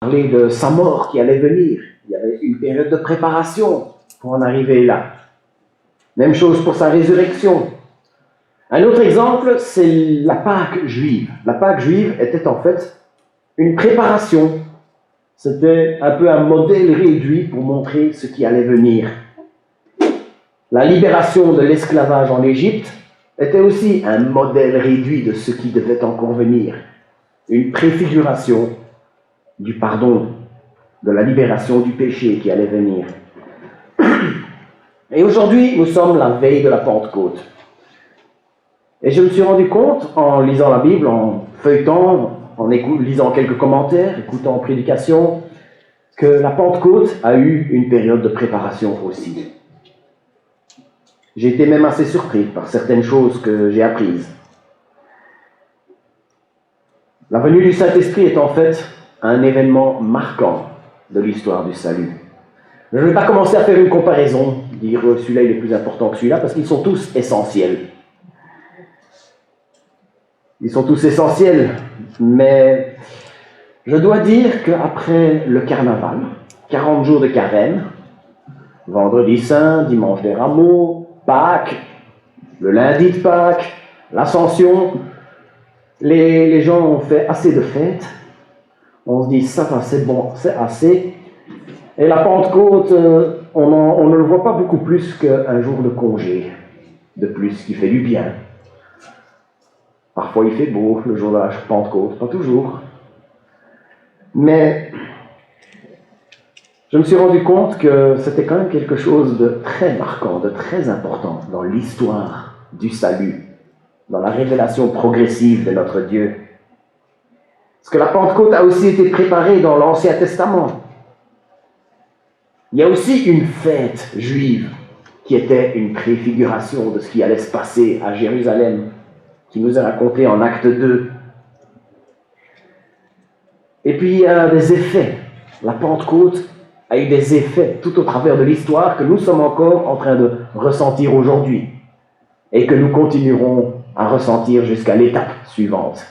Parler de sa mort qui allait venir. Il y avait une période de préparation pour en arriver là. Même chose pour sa résurrection. Un autre exemple, c'est la Pâque juive. La Pâque juive était en fait une préparation. C'était un peu un modèle réduit pour montrer ce qui allait venir. La libération de l'esclavage en Égypte était aussi un modèle réduit de ce qui devait encore venir. Une préfiguration du pardon, de la libération du péché qui allait venir. Et aujourd'hui, nous sommes la veille de la Pentecôte. Et je me suis rendu compte, en lisant la Bible, en feuilletant, lisant quelques commentaires, écoutant prédications, que la Pentecôte a eu une période de préparation aussi. J'ai été même assez surpris par certaines choses que j'ai apprises. La venue du Saint-Esprit est en fait un événement marquant de l'histoire du salut. Je ne vais pas commencer à faire une comparaison, dire celui-là il est plus important que celui-là, parce qu'ils sont tous essentiels. Ils sont tous essentiels, mais je dois dire qu'après le carnaval, 40 jours de carême, vendredi saint, dimanche des rameaux, Pâques, le lundi de Pâques, l'Ascension, les gens ont fait assez de fêtes. On se dit, ça va, c'est bon, c'est assez. Et la Pentecôte, on ne le voit pas beaucoup plus qu'un jour de congé, de plus, qui fait du bien. Parfois il fait beau, le jour de la Pentecôte, pas toujours. Mais je me suis rendu compte que c'était quand même quelque chose de très marquant, de très important dans l'histoire du salut, dans la révélation progressive de notre Dieu. Parce que la Pentecôte a aussi été préparée dans l'Ancien Testament. Il y a aussi une fête juive qui était une préfiguration de ce qui allait se passer à Jérusalem, qui nous est raconté en Acte 2. Et puis il y a des effets. La Pentecôte a eu des effets tout au travers de l'histoire que nous sommes encore en train de ressentir aujourd'hui et que nous continuerons à ressentir jusqu'à l'étape suivante.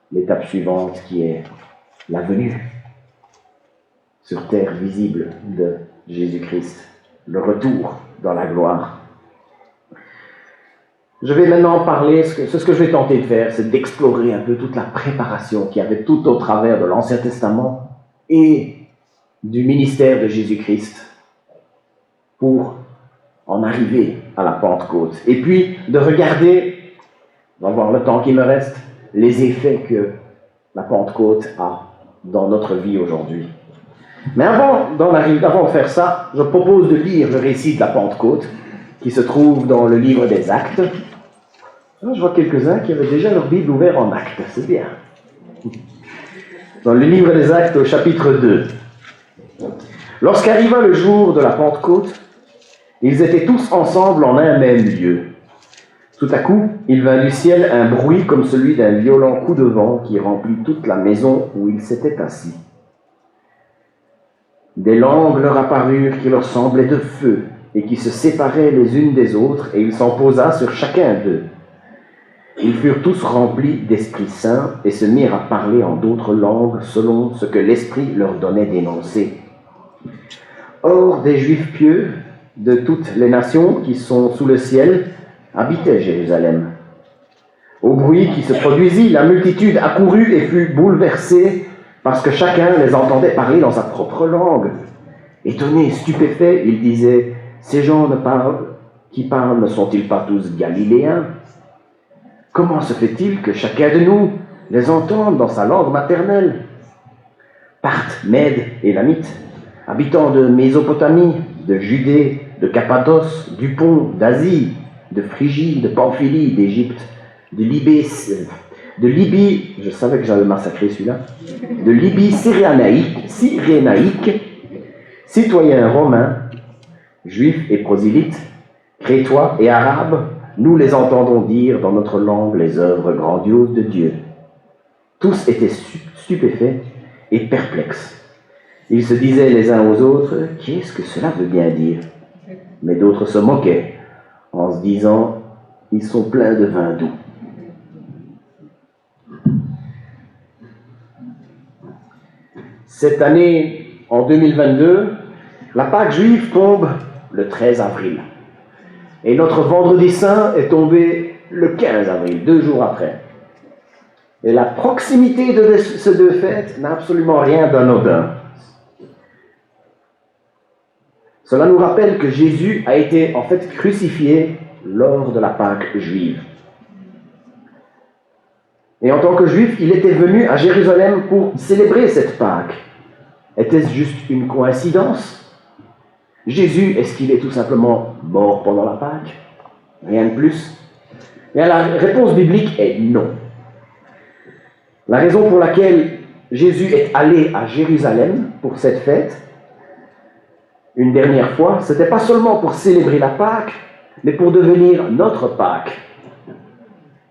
L'étape suivante qui est la venue sur terre visible de Jésus-Christ, le retour dans la gloire. Je vais maintenant parler, ce que je vais tenter de faire, c'est d'explorer un peu toute la préparation qu'il y avait tout au travers de l'Ancien Testament et du ministère de Jésus-Christ pour en arriver à la Pentecôte. Et puis de regarder, on va voir le temps qui me reste, les effets que la Pentecôte a dans notre vie aujourd'hui. Mais avant de faire ça, je propose de lire le récit de la Pentecôte qui se trouve dans le livre des Actes. Je vois quelques-uns qui avaient déjà leur Bible ouverte en Actes, c'est bien. Dans le livre des Actes au chapitre 2. Lorsqu'arriva le jour de la Pentecôte, ils étaient tous ensemble en un même lieu. Tout à coup, il vint du ciel un bruit comme celui d'un violent coup de vent qui remplit toute la maison où ils s'étaient assis. Des langues leur apparurent qui leur semblaient de feu et qui se séparaient les unes des autres, et il s'en posa sur chacun d'eux. Ils furent tous remplis d'Esprit Saint et se mirent à parler en d'autres langues selon ce que l'Esprit leur donnait d'énoncer. Or, des Juifs pieux de toutes les nations qui sont sous le ciel habitaient Jérusalem. Au bruit qui se produisit, la multitude accourut et fut bouleversée parce que chacun les entendait parler dans sa propre langue. Étonnés, stupéfaits, ils disaient « Ces gens qui parlent ne sont-ils pas tous galiléens ? Comment se fait-il que chacun de nous les entende dans sa langue maternelle ? Parthes, Mèdes et Lamites, habitants de Mésopotamie, de Judée, de Cappadoce, du Pont, d'Asie, de Phrygie, de Pamphylie, d'Égypte, de Libye, je savais que j'allais massacrer celui-là, de Libye cyrénaïque, citoyens romains, juifs et prosélytes, crétois et arabes, nous les entendons dire dans notre langue les œuvres grandioses de Dieu. Tous étaient stupéfaits et perplexes. Ils se disaient les uns aux autres, « Qu'est-ce que cela veut bien dire ?» Mais d'autres se moquaient en se disant, « Ils sont pleins de vin doux. » Cette année, en 2022, la Pâque juive tombe le 13 avril. Et notre Vendredi Saint est tombé le 15 avril, 2 jours après. Et la proximité de ces deux fêtes n'a absolument rien d'anodin. Cela nous rappelle que Jésus a été en fait crucifié lors de la Pâque juive. Et en tant que juif, il était venu à Jérusalem pour célébrer cette Pâque. Était-ce juste une coïncidence? Jésus, est-ce qu'il est tout simplement mort pendant la Pâque? Rien de plus. Et la réponse biblique est non. La raison pour laquelle Jésus est allé à Jérusalem pour cette fête, une dernière fois, ce n'était pas seulement pour célébrer la Pâque, mais pour devenir notre Pâque.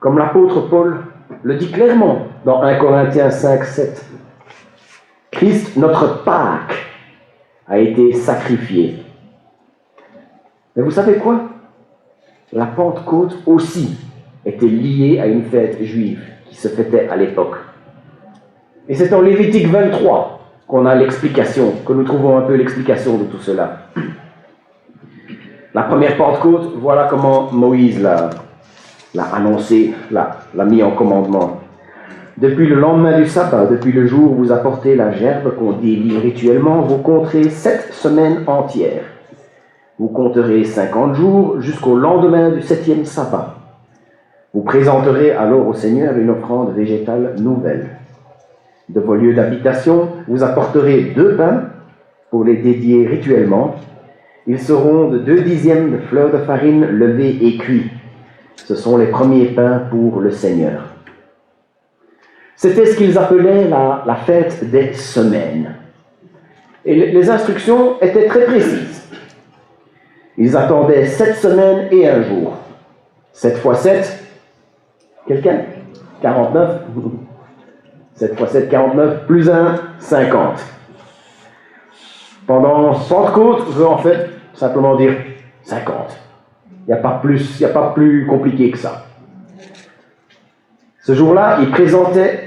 Comme l'apôtre Paul le dit clairement dans 1 Corinthiens 5, 7. Christ, notre Pâque, a été sacrifié. Mais vous savez quoi? La Pentecôte aussi était liée à une fête juive qui se fêtait à l'époque. Et c'est en Lévitique 23 qu'on a l'explication, que nous trouvons un peu l'explication de tout cela. La première Pentecôte, voilà comment Moïse l'a annoncé, l'a mis en commandement. Depuis le lendemain du sabbat, depuis le jour où vous apportez la gerbe qu'on délie rituellement, vous compterez 7 semaines entières. Vous compterez 50 jours jusqu'au lendemain du 7e sabbat. Vous présenterez alors au Seigneur une offrande végétale nouvelle. De vos lieux d'habitation, vous apporterez 2 pains pour les dédier rituellement. Ils seront de 2 dixièmes de fleurs de farine levées et cuits. Ce sont les premiers pains pour le Seigneur. C'était ce qu'ils appelaient la fête des semaines. Et les instructions étaient très précises. Ils attendaient 7 semaines et 1 jour. 7 fois 7, quelqu'un? 49. 7 fois 7, 49, plus 1, 50. Pendant Pentecôte veut en fait simplement dire 50. Il n'y a pas plus compliqué que ça. Ce jour-là, ils présentaient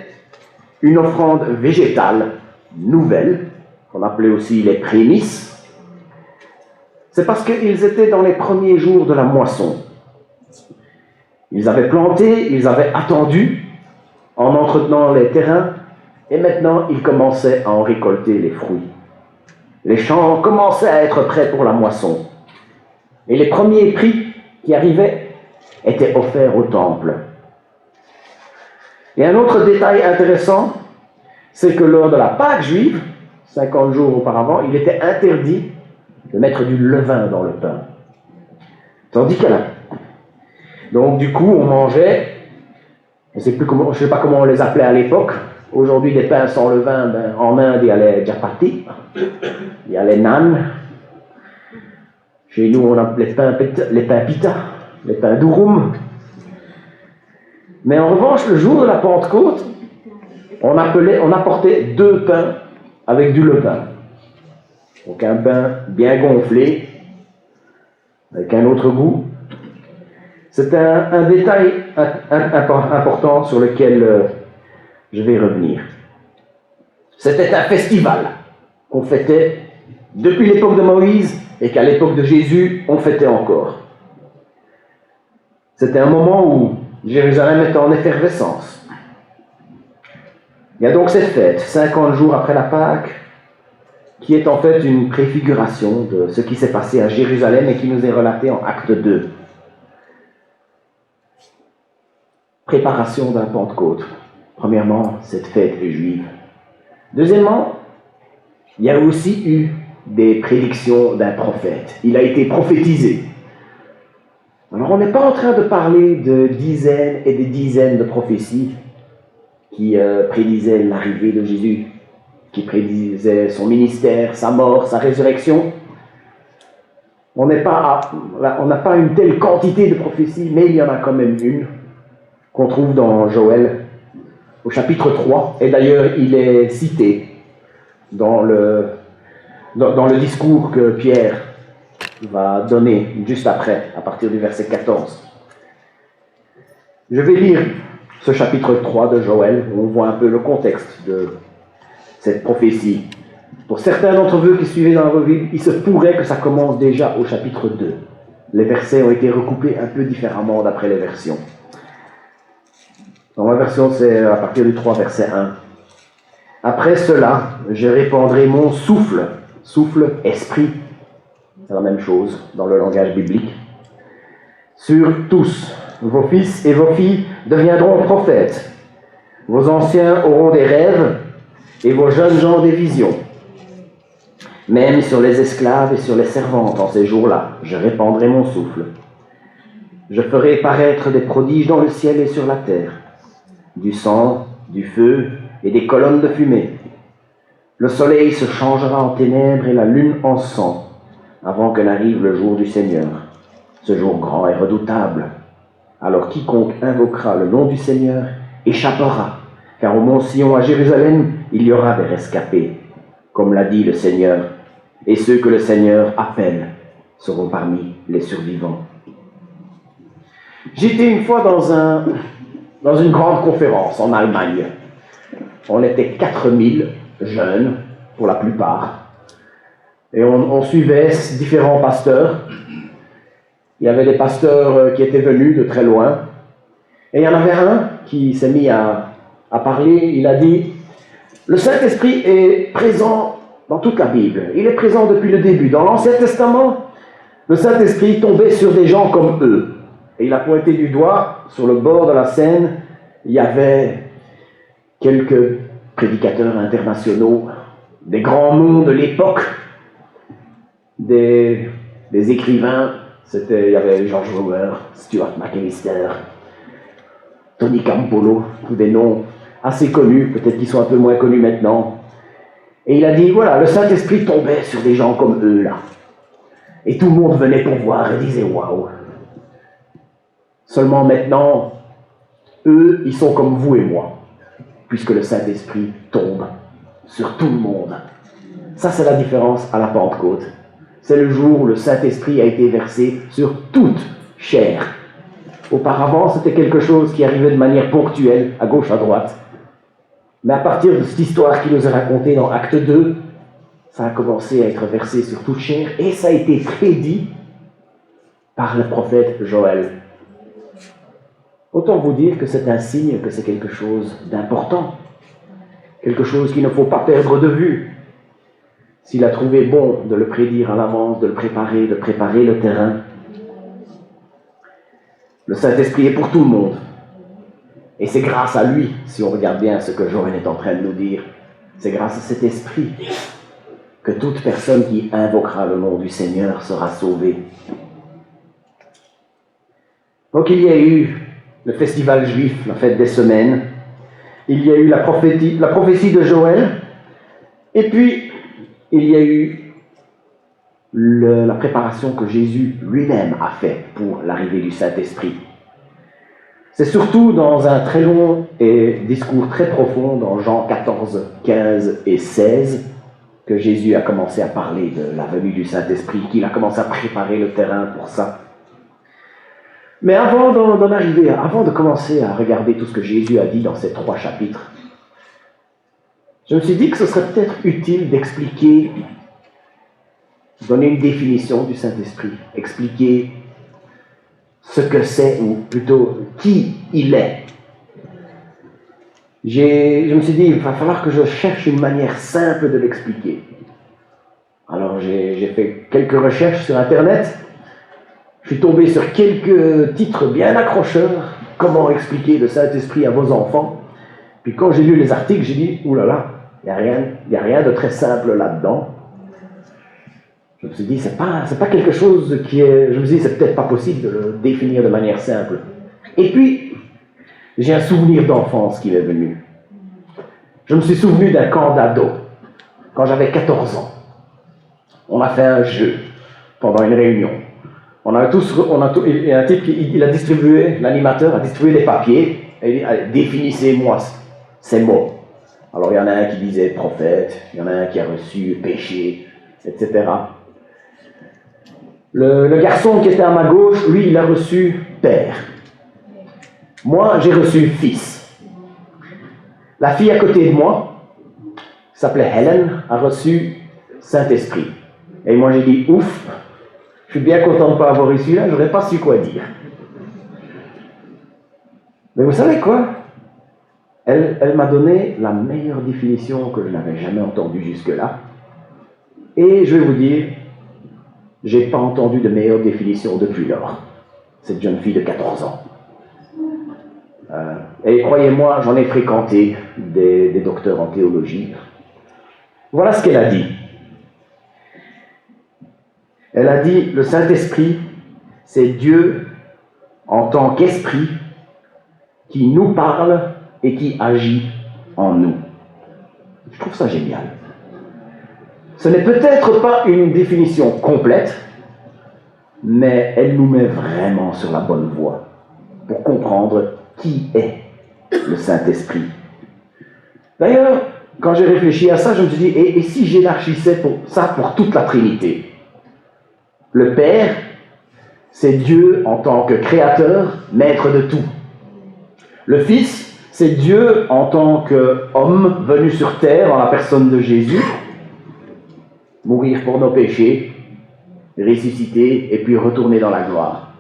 une offrande végétale nouvelle, qu'on appelait aussi les prémices. C'est parce qu'ils étaient dans les premiers jours de la moisson. Ils avaient planté, ils avaient attendu en entretenant les terrains, et maintenant ils commençaient à en récolter les fruits. Les champs commençaient à être prêts pour la moisson. Et les premiers prix qui arrivaient étaient offerts au temple. Et un autre détail intéressant, c'est que lors de la Pâque juive, 50 jours auparavant, il était interdit de mettre du levain dans le pain. Tandis que là, donc du coup, on mangeait, je ne sais pas comment on les appelait à l'époque. Aujourd'hui, des pains sans levain, en Inde, il y a les chapati, il y a les naan. Chez nous, on appelle les pains pita, les pains durum. Mais en revanche, le jour de la Pentecôte, on apportait 2 pains avec du levain. Donc un pain bien gonflé, avec un autre goût. C'est un détail important sur lequel je vais revenir. C'était un festival qu'on fêtait depuis l'époque de Moïse et qu'à l'époque de Jésus, on fêtait encore. C'était un moment où Jérusalem était en effervescence. Il y a donc cette fête, 50 jours après la Pâque, qui est en fait une préfiguration de ce qui s'est passé à Jérusalem et qui nous est relaté en Acte 2. Préparation d'un Pentecôte. Premièrement, cette fête est juive. Deuxièmement, il y a aussi eu des prédictions d'un prophète. Il a été prophétisé. Alors on n'est pas en train de parler de dizaines et des dizaines de prophéties qui prédisaient l'arrivée de Jésus, qui prédisaient son ministère, sa mort, sa résurrection. On n'a pas une telle quantité de prophéties, mais il y en a quand même une qu'on trouve dans Joël, au chapitre 3, et d'ailleurs il est cité dans le discours que Pierre va donner juste après, à partir du verset 14. Je vais lire ce chapitre 3 de Joël, où on voit un peu le contexte de cette prophétie. Pour certains d'entre vous qui suivaient dans la Bible, il se pourrait que ça commence déjà au chapitre 2. Les versets ont été recoupés un peu différemment d'après les versions. Dans ma version, c'est à partir du 3, verset 1. Après cela, je répandrai mon souffle, souffle, esprit, c'est la même chose dans le langage biblique, sur tous. Vos fils et vos filles deviendront prophètes. Vos anciens auront des rêves et vos jeunes gens des visions. Même sur les esclaves et sur les servantes en ces jours-là, je répandrai mon souffle. Je ferai paraître des prodiges dans le ciel et sur la terre, du sang, du feu et des colonnes de fumée. Le soleil se changera en ténèbres et la lune en sang, avant que n'arrive le jour du Seigneur, ce jour grand et redoutable. Alors quiconque invoquera le nom du Seigneur échappera, car au mont Sion à Jérusalem, il y aura des rescapés, comme l'a dit le Seigneur, et ceux que le Seigneur appelle seront parmi les survivants. J'étais une fois dans une grande conférence en Allemagne. On était 4000 jeunes, pour la plupart, et on suivait différents pasteurs. Il y avait des pasteurs qui étaient venus de très loin, et il y en avait un qui s'est mis à parler. Il a dit « Le Saint-Esprit est présent dans toute la Bible. Il est présent depuis le début. Dans l'Ancien Testament, le Saint-Esprit tombait sur des gens comme eux. » Et il a pointé du doigt, sur le bord de la Seine, il y avait quelques prédicateurs internationaux, des grands noms de l'époque, des écrivains. Il y avait George Orwell, Stuart McAllister, Tony Campolo, tous des noms assez connus, peut-être qu'ils sont un peu moins connus maintenant. Et il a dit, voilà, le Saint-Esprit tombait sur des gens comme eux, là. Et tout le monde venait pour voir et disait, waouh. Seulement maintenant, eux, ils sont comme vous et moi, puisque le Saint-Esprit tombe sur tout le monde. Ça, c'est la différence à la Pentecôte. C'est le jour où le Saint-Esprit a été versé sur toute chair. Auparavant, c'était quelque chose qui arrivait de manière ponctuelle, à gauche, à droite. Mais à partir de cette histoire qui nous est racontée dans Acte 2, ça a commencé à être versé sur toute chair, et ça a été prédit par le prophète Joël. Autant vous dire que c'est un signe que c'est quelque chose d'important, quelque chose qu'il ne faut pas perdre de vue. S'il a trouvé bon de le prédire à l'avance, de le préparer, de préparer le terrain. Le Saint-Esprit est pour tout le monde. Et c'est grâce à lui, si on regarde bien ce que Joël est en train de nous dire, c'est grâce à cet esprit que toute personne qui invoquera le nom du Seigneur sera sauvée. Donc il y a eu le festival juif, la fête des semaines, il y a eu la prophétie de Joël, et puis il y a eu la préparation que Jésus lui-même a faite pour l'arrivée du Saint-Esprit. C'est surtout dans un très long discours très profond, dans Jean 14, 15 et 16, que Jésus a commencé à parler de la venue du Saint-Esprit, qu'il a commencé à préparer le terrain pour ça. Mais avant d'en arriver, avant de commencer à regarder tout ce que Jésus a dit dans ces 3 chapitres, je me suis dit que ce serait peut-être utile d'expliquer, donner une définition du Saint-Esprit, expliquer ce que c'est, ou plutôt qui il est. Je me suis dit, il va falloir que je cherche une manière simple de l'expliquer. Alors j'ai fait quelques recherches sur Internet. Je suis tombé sur quelques titres bien accrocheurs. Comment expliquer le Saint-Esprit à vos enfants? Puis quand j'ai lu les articles, j'ai dit, oulala, il n'y a rien de très simple là-dedans. Je me suis dit, c'est pas quelque chose qui est... Je me suis dit, c'est peut-être pas possible de le définir de manière simple. Et puis, j'ai un souvenir d'enfance qui m'est venu. Je me suis souvenu d'un camp d'ado, quand j'avais 14 ans. On a fait un jeu pendant une réunion. Et un type, l'animateur a distribué des papiers, et il dit, allez, définissez-moi ces mots. Alors il y en a un qui disait prophète, il y en a un qui a reçu péché, etc. Le garçon qui était à ma gauche, lui, il a reçu père. Moi, j'ai reçu fils. La fille à côté de moi, s'appelait Helen, a reçu Saint-Esprit. Et moi j'ai dit, ouf, je suis bien content de ne pas avoir reçu là, je n'aurais pas su quoi dire. Mais vous savez quoi? Elle m'a donné la meilleure définition que je n'avais jamais entendue jusque-là. Et je vais vous dire, je n'ai pas entendu de meilleure définition depuis lors. Cette jeune fille de 14 ans. Et croyez-moi, j'en ai fréquenté des docteurs en théologie. Voilà ce qu'elle a dit. Elle a dit, le Saint-Esprit, c'est Dieu en tant qu'esprit qui nous parle et qui agit en nous. Je trouve ça génial. Ce n'est peut-être pas une définition complète, mais elle nous met vraiment sur la bonne voie pour comprendre qui est le Saint-Esprit. D'ailleurs, quand j'ai réfléchi à ça, je me suis dit, et si j'élargissais ça pour toute la Trinité? Le Père, c'est Dieu en tant que créateur, maître de tout. Le Fils, c'est Dieu en tant qu'homme venu sur terre en la personne de Jésus, mourir pour nos péchés, ressusciter et puis retourner dans la gloire.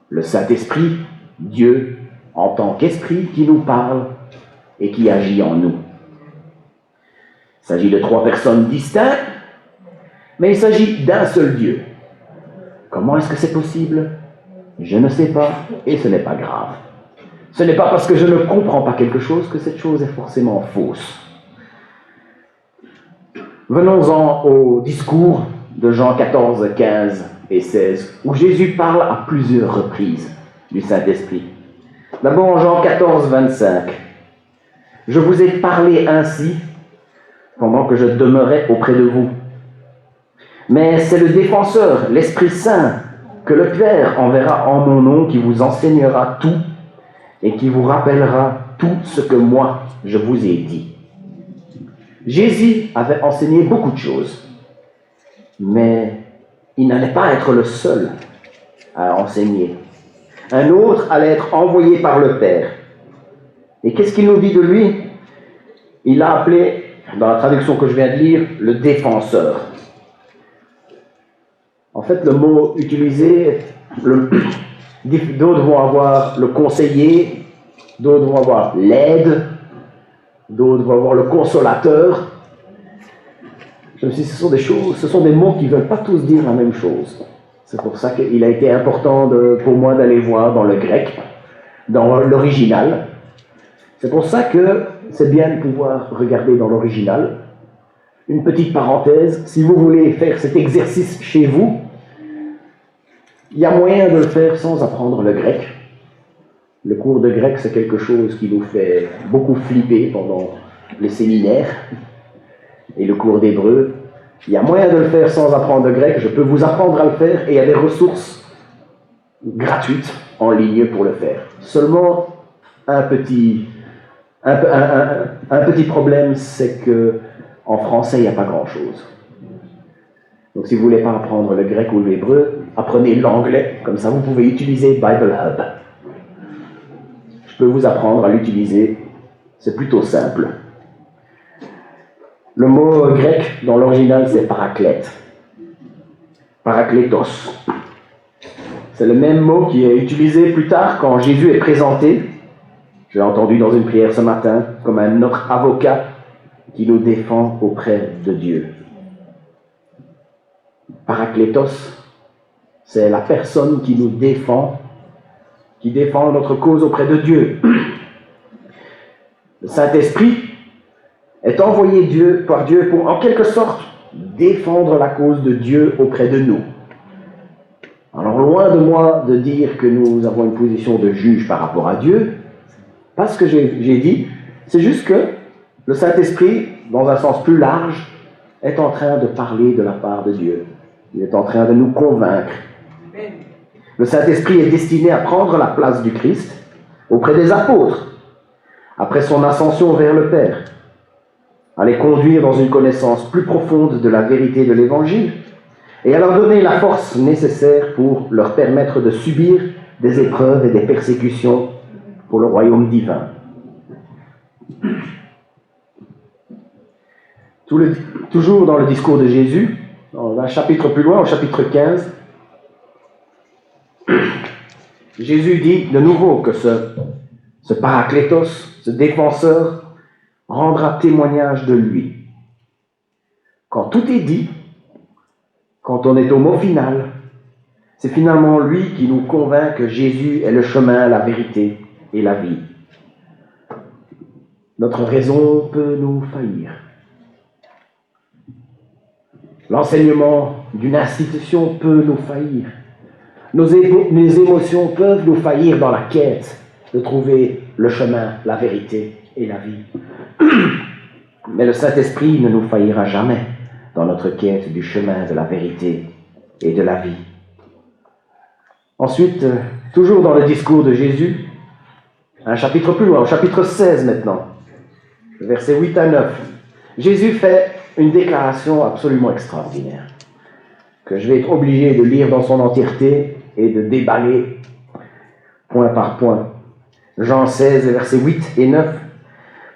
Le Saint-Esprit, Dieu en tant qu'esprit qui nous parle et qui agit en nous. Il s'agit de 3 personnes distinctes, mais il s'agit d'un seul Dieu. Comment est-ce que c'est possible? Je ne sais pas, et ce n'est pas grave. Ce n'est pas parce que je ne comprends pas quelque chose que cette chose est forcément fausse. Venons-en au discours de Jean 14, 15 et 16, où Jésus parle à plusieurs reprises du Saint-Esprit. D'abord en Jean 14, 25. « Je vous ai parlé ainsi pendant que je demeurais auprès de vous. Mais c'est le défenseur, l'Esprit Saint, que le Père enverra en mon nom, qui vous enseignera tout et qui vous rappellera tout ce que moi, je vous ai dit. » Jésus avait enseigné beaucoup de choses, mais il n'allait pas être le seul à enseigner. Un autre allait être envoyé par le Père. Et qu'est-ce qu'il nous dit de lui? Il l'a appelé, dans la traduction que je viens de lire, le défenseur. En fait, le mot utilisé, d'autres vont avoir le conseiller, d'autres vont avoir l'aide, d'autres vont avoir le consolateur. Je me suis dit, ce sont des mots qui ne veulent pas tous dire la même chose. C'est pour ça qu'il a été important pour moi d'aller voir dans le grec, dans l'original. C'est pour ça que c'est bien de pouvoir regarder dans l'original. Une petite parenthèse, si vous voulez faire cet exercice chez vous, il y a moyen de le faire sans apprendre le grec. Le cours de grec, c'est quelque chose qui nous fait beaucoup flipper pendant les séminaires. Et le cours d'hébreu, il y a moyen de le faire sans apprendre le grec. Je peux vous apprendre à le faire et il y a des ressources gratuites en ligne pour le faire. Seulement, un petit problème, c'est qu'en français, il n'y a pas grand-chose. Donc si vous ne voulez pas apprendre le grec ou l'hébreu, apprenez l'anglais. Comme ça, vous pouvez utiliser Bible Hub. Je peux vous apprendre à l'utiliser. C'est plutôt simple. Le mot grec, dans l'original, c'est paraclète. Paraklétos. C'est le même mot qui est utilisé plus tard quand Jésus est présenté, je l'ai entendu dans une prière ce matin, comme un notre avocat qui nous défend auprès de Dieu. Paraklétos, c'est la personne qui nous défend, qui défend notre cause auprès de Dieu. Le Saint-Esprit est envoyé par Dieu pour, en quelque sorte, défendre la cause de Dieu auprès de nous. Alors, loin de moi de dire que nous avons une position de juge par rapport à Dieu, pas ce que j'ai dit, c'est juste que le Saint-Esprit, dans un sens plus large, est en train de parler de la part de Dieu. Il est en train de nous convaincre. Le Saint-Esprit est destiné à prendre la place du Christ auprès des apôtres, après son ascension vers le Père, à les conduire dans une connaissance plus profonde de la vérité de l'Évangile et à leur donner la force nécessaire pour leur permettre de subir des épreuves et des persécutions pour le royaume divin. Toujours dans le discours de Jésus, un chapitre plus loin, au chapitre 15, Jésus dit de nouveau que ce Paraclétos, ce défenseur, rendra témoignage de lui. Quand tout est dit, quand on est au mot final, c'est finalement lui qui nous convainc que Jésus est le chemin, la vérité et la vie. Notre raison peut nous faillir. L'enseignement d'une institution peut nous faillir. Nos émotions peuvent nous faillir dans la quête de trouver le chemin, la vérité et la vie. Mais le Saint-Esprit ne nous faillira jamais dans notre quête du chemin de la vérité et de la vie. Ensuite, toujours dans le discours de Jésus, un chapitre plus loin, au chapitre 16 maintenant, versets 8 à 9, Jésus fait une déclaration absolument extraordinaire, que je vais être obligé de lire dans son entièreté et de déballer point par point. Jean 16, versets 8 et 9.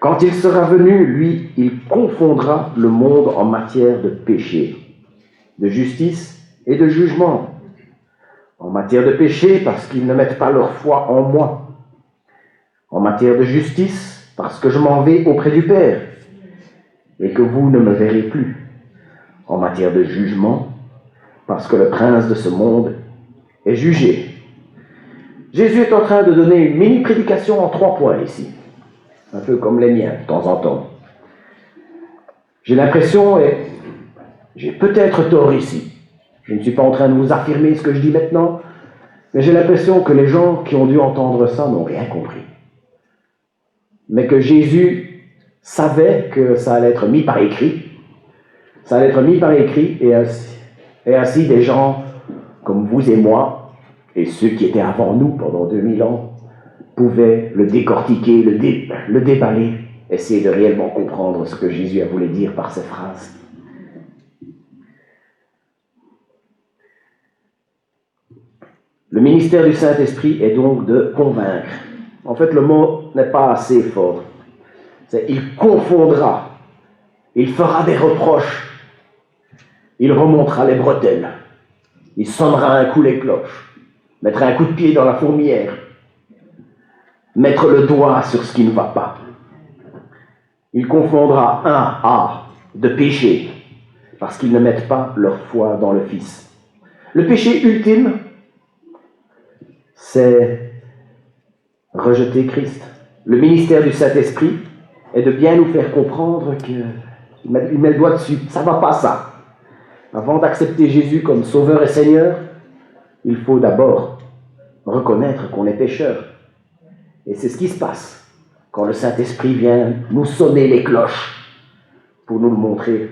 Quand il sera venu, lui, il confondra le monde en matière de péché, de justice et de jugement. En matière de péché, parce qu'ils ne mettent pas leur foi en moi. En matière de justice, parce que je m'en vais auprès du Père et que vous ne me verrez plus. En matière de jugement, parce que le prince de ce monde est jugé. Jésus est en train de donner une mini-prédication en 3 points ici, un peu comme les miens de temps en temps. J'ai l'impression, et j'ai peut-être tort ici, je ne suis pas en train de vous affirmer ce que je dis maintenant, mais j'ai l'impression que les gens qui ont dû entendre ça n'ont rien compris. Mais que Jésus savait que ça allait être mis par écrit. Ça allait être mis par écrit et ainsi des gens comme vous et moi, et ceux qui étaient avant nous pendant 2000 ans, pouvaient le décortiquer, le déballer, essayer de réellement comprendre ce que Jésus a voulu dire par ces phrases. Le ministère du Saint-Esprit est donc de convaincre. En fait, le mot n'est pas assez fort. C'est il confondra, il fera des reproches, il remontera les bretelles, il sonnera un coup les cloches, mettra un coup de pied dans la fourmilière, mettre le doigt sur ce qui ne va pas. Il confondra un A de péché, parce qu'ils ne mettent pas leur foi dans le Fils. Le péché ultime, c'est rejeter Christ. Le ministère du Saint-Esprit est de bien nous faire comprendre qu'il met le doigt dessus. Ça ne va pas, ça. Avant d'accepter Jésus comme Sauveur et Seigneur, il faut d'abord reconnaître qu'on est pécheur. Et c'est ce qui se passe quand le Saint-Esprit vient nous sonner les cloches pour nous le montrer.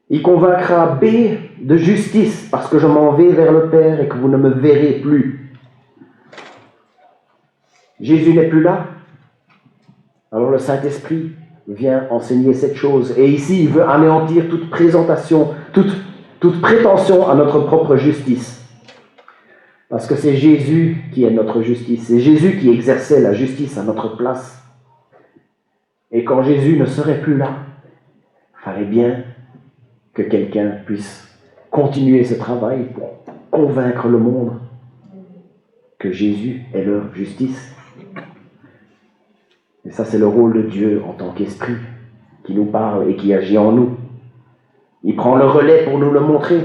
Il convaincra B de justice, parce que je m'en vais vers le Père et que vous ne me verrez plus. Jésus n'est plus là. Alors le Saint-Esprit vient enseigner cette chose. Et ici, il veut anéantir toute prétention à notre propre justice. Parce que c'est Jésus qui est notre justice. C'est Jésus qui exerçait la justice à notre place. Et quand Jésus ne serait plus là, il fallait bien que quelqu'un puisse continuer ce travail pour convaincre le monde que Jésus est leur justice. Et ça, c'est le rôle de Dieu en tant qu'esprit qui nous parle et qui agit en nous. Il prend le relais pour nous le montrer.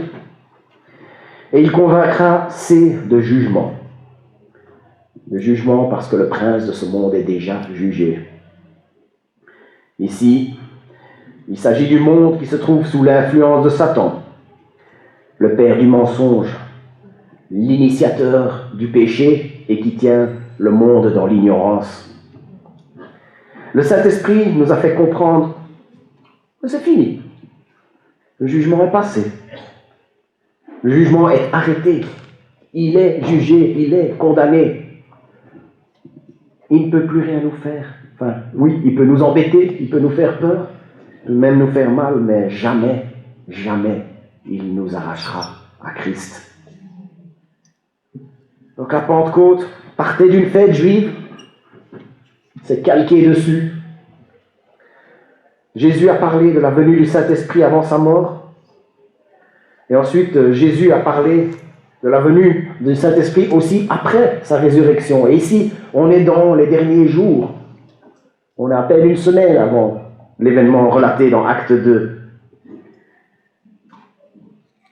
Et il convaincra C de jugement. De jugement parce que le prince de ce monde est déjà jugé. Ici, il s'agit du monde qui se trouve sous l'influence de Satan, le père du mensonge, l'initiateur du péché et qui tient le monde dans l'ignorance. Le Saint-Esprit nous a fait comprendre que c'est fini. Le jugement est passé. Le jugement est arrêté. Il est jugé, il est condamné. Il ne peut plus rien nous faire. Enfin, oui, il peut nous embêter, il peut nous faire peur, il peut même nous faire mal, mais jamais, jamais, il nous arrachera à Christ. Donc la Pentecôte partait d'une fête juive, c'est calqué dessus. Jésus a parlé de la venue du Saint-Esprit avant sa mort. Et ensuite, Jésus a parlé de la venue du Saint-Esprit aussi après sa résurrection. Et ici, on est dans les derniers jours. On est à peine une semaine avant l'événement relaté dans Acte 2.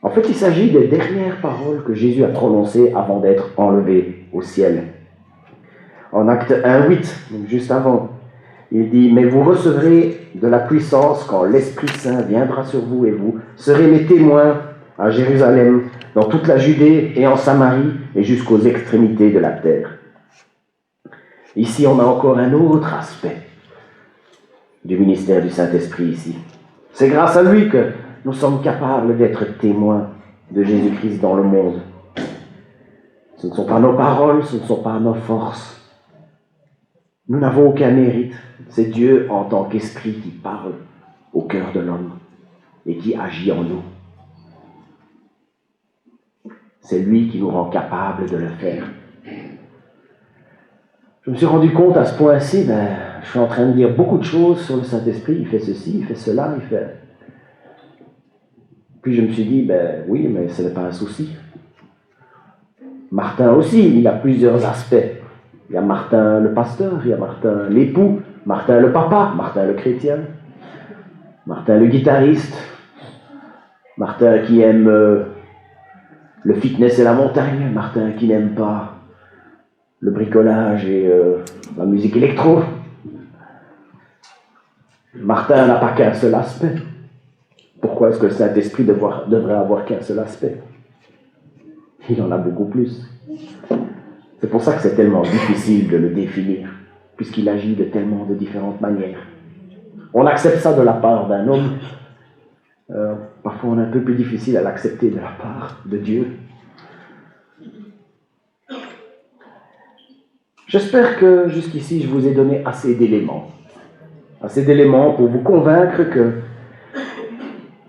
En fait, il s'agit des dernières paroles que Jésus a prononcées avant d'être enlevé au ciel. En Acte 1:8, donc juste avant, il dit « Mais vous recevrez de la puissance quand l'Esprit Saint viendra sur vous et vous serez mes témoins à Jérusalem, dans toute la Judée et en Samarie et jusqu'aux extrémités de la terre. » Ici, on a encore un autre aspect du ministère du Saint-Esprit ici. C'est grâce à lui que nous sommes capables d'être témoins de Jésus-Christ dans le monde. Ce ne sont pas nos paroles, ce ne sont pas nos forces. Nous n'avons aucun mérite. C'est Dieu en tant qu'esprit qui parle au cœur de l'homme et qui agit en nous. C'est lui qui nous rend capables de le faire. Je me suis rendu compte à ce point-ci, je suis en train de dire beaucoup de choses sur le Saint-Esprit. Il fait ceci, il fait cela, il fait... Puis je me suis dit, oui, mais ce n'est pas un souci. Martin aussi, il a plusieurs aspects. Il y a Martin le pasteur, il y a Martin l'époux, Martin le papa, Martin le chrétien, Martin le guitariste, Martin qui aime le fitness et la montagne, Martin qui n'aime pas le bricolage et la musique électro. Martin n'a pas qu'un seul aspect. Pourquoi est-ce que le Saint-Esprit devrait avoir qu'un seul aspect? Il en a beaucoup plus. C'est pour ça que c'est tellement difficile de le définir, puisqu'il agit de tellement de différentes manières. On accepte ça de la part d'un homme. Parfois, on est un peu plus difficile à l'accepter de la part de Dieu. J'espère que jusqu'ici, je vous ai donné assez d'éléments pour vous convaincre que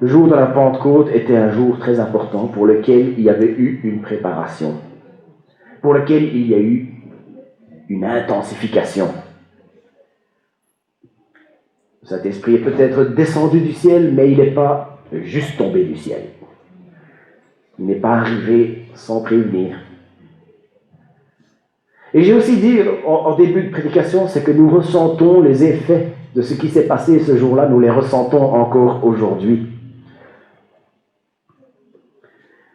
le jour de la Pentecôte était un jour très important pour lequel il y avait eu une préparation, pour lequel il y a eu une intensification. Le Saint-Esprit est peut-être descendu du ciel, mais il n'est pas juste tombé du ciel. Il n'est pas arrivé sans prévenir. Et j'ai aussi dit en début de prédication, c'est que nous ressentons les effets de ce qui s'est passé ce jour-là, nous les ressentons encore aujourd'hui.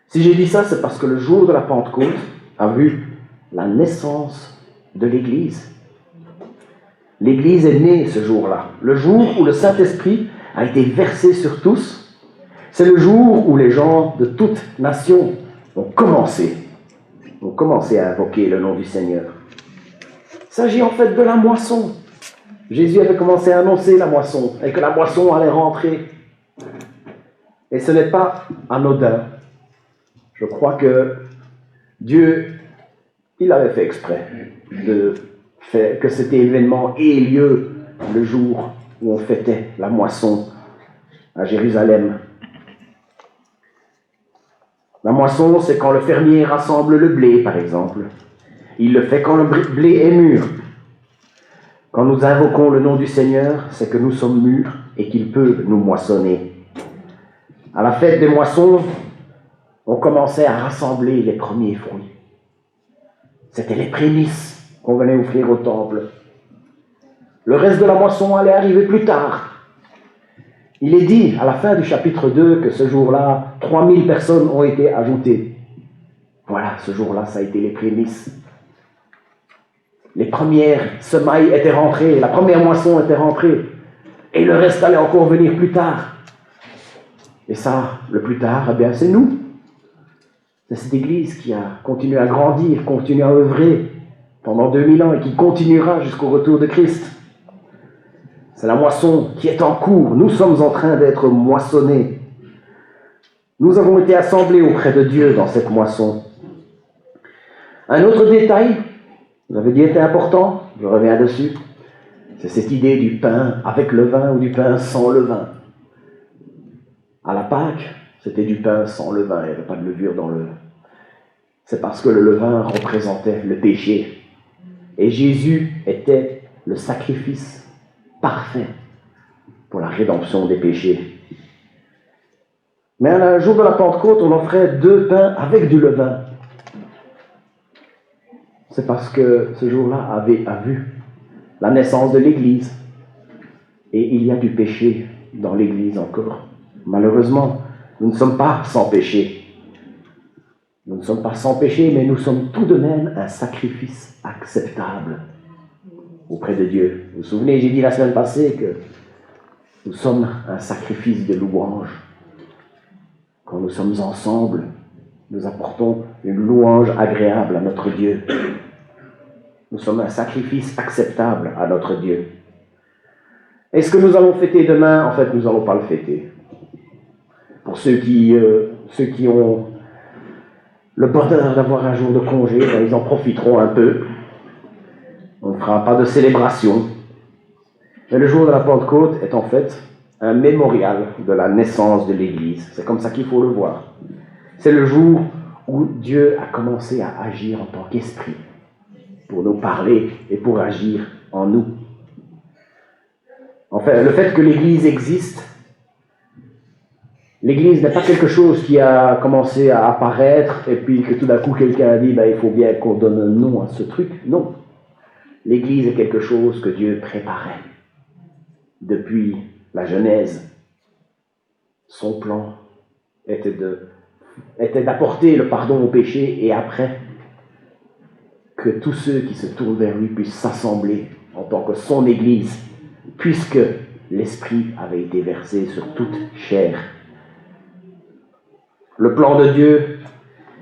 Si j'ai dit ça, c'est parce que le jour de la Pentecôte a vu la naissance de l'Église. L'Église est née ce jour-là. Le jour où le Saint-Esprit a été versé sur tous, c'est le jour où les gens de toutes nations ont commencé à invoquer le nom du Seigneur. Il s'agit en fait de la moisson. Jésus avait commencé à annoncer la moisson, et que la moisson allait rentrer. Et ce n'est pas anodin. Je crois que Dieu, il avait fait exprès que cet événement ait lieu le jour où on fêtait la moisson à Jérusalem. La moisson, c'est quand le fermier rassemble le blé, par exemple. Il le fait quand le blé est mûr. Quand nous invoquons le nom du Seigneur, c'est que nous sommes mûrs et qu'il peut nous moissonner. À la fête des moissons, on commençait à rassembler les premiers fruits. C'était les prémices qu'on venait offrir au temple. Le reste de la moisson allait arriver plus tard. Il est dit à la fin du chapitre 2 que ce jour-là, 3000 personnes ont été ajoutées. Voilà, ce jour-là, ça a été les prémices. Les premières semailles étaient rentrées, la première moisson était rentrée, et le reste allait encore venir plus tard. Et ça, le plus tard, eh bien, c'est nous. C'est cette Église qui a continué à grandir, continué à œuvrer pendant 2000 ans et qui continuera jusqu'au retour de Christ. C'est la moisson qui est en cours. Nous sommes en train d'être moissonnés. Nous avons été assemblés auprès de Dieu dans cette moisson. Un autre détail, vous avez dit était important, je reviens dessus, c'est cette idée du pain avec le vin ou du pain sans le vin. À la Pâque, c'était du pain sans levain, il n'y avait pas de levure dans le... C'est parce que le levain représentait le péché. Et Jésus était le sacrifice parfait pour la rédemption des péchés. Mais à un jour de la Pentecôte, on offrait 2 pains avec du levain. C'est parce que ce jour-là a vu la naissance de l'Église. Et il y a du péché dans l'Église encore. Malheureusement, nous ne sommes pas sans péché. Nous ne sommes pas sans péché, mais nous sommes tout de même un sacrifice acceptable auprès de Dieu. Vous vous souvenez, j'ai dit la semaine passée que nous sommes un sacrifice de louange. Quand nous sommes ensemble, nous apportons une louange agréable à notre Dieu. Nous sommes un sacrifice acceptable à notre Dieu. Est-ce que nous allons fêter demain? En fait, nous n'allons pas le fêter. Pour ceux qui ont le bonheur d'avoir un jour de congé, ben, ils en profiteront un peu. On ne fera pas de célébration. Mais le jour de la Pentecôte est en fait un mémorial de la naissance de l'Église. C'est comme ça qu'il faut le voir. C'est le jour où Dieu a commencé à agir en tant qu'esprit, pour nous parler et pour agir en nous. En fait, le fait que l'Église existe, l'Église n'est pas quelque chose qui a commencé à apparaître et puis que tout d'un coup quelqu'un a dit il faut bien qu'on donne un nom à ce truc. Non. L'Église est quelque chose que Dieu préparait depuis la Genèse. Son plan était d'apporter le pardon au péché et après que tous ceux qui se tournent vers lui puissent s'assembler en tant que son Église, puisque l'Esprit avait été versé sur toute chair. Le plan de Dieu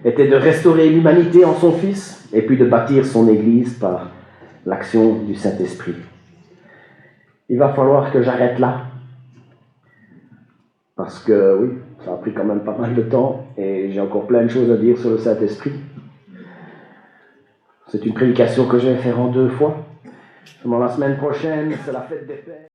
était de restaurer l'humanité en son Fils et puis de bâtir son Église par l'action du Saint-Esprit. Il va falloir que j'arrête là, parce que oui, ça a pris quand même pas mal de temps et j'ai encore plein de choses à dire sur le Saint-Esprit. C'est une prédication que je vais faire en 2 fois. La semaine prochaine, c'est la fête des Pères.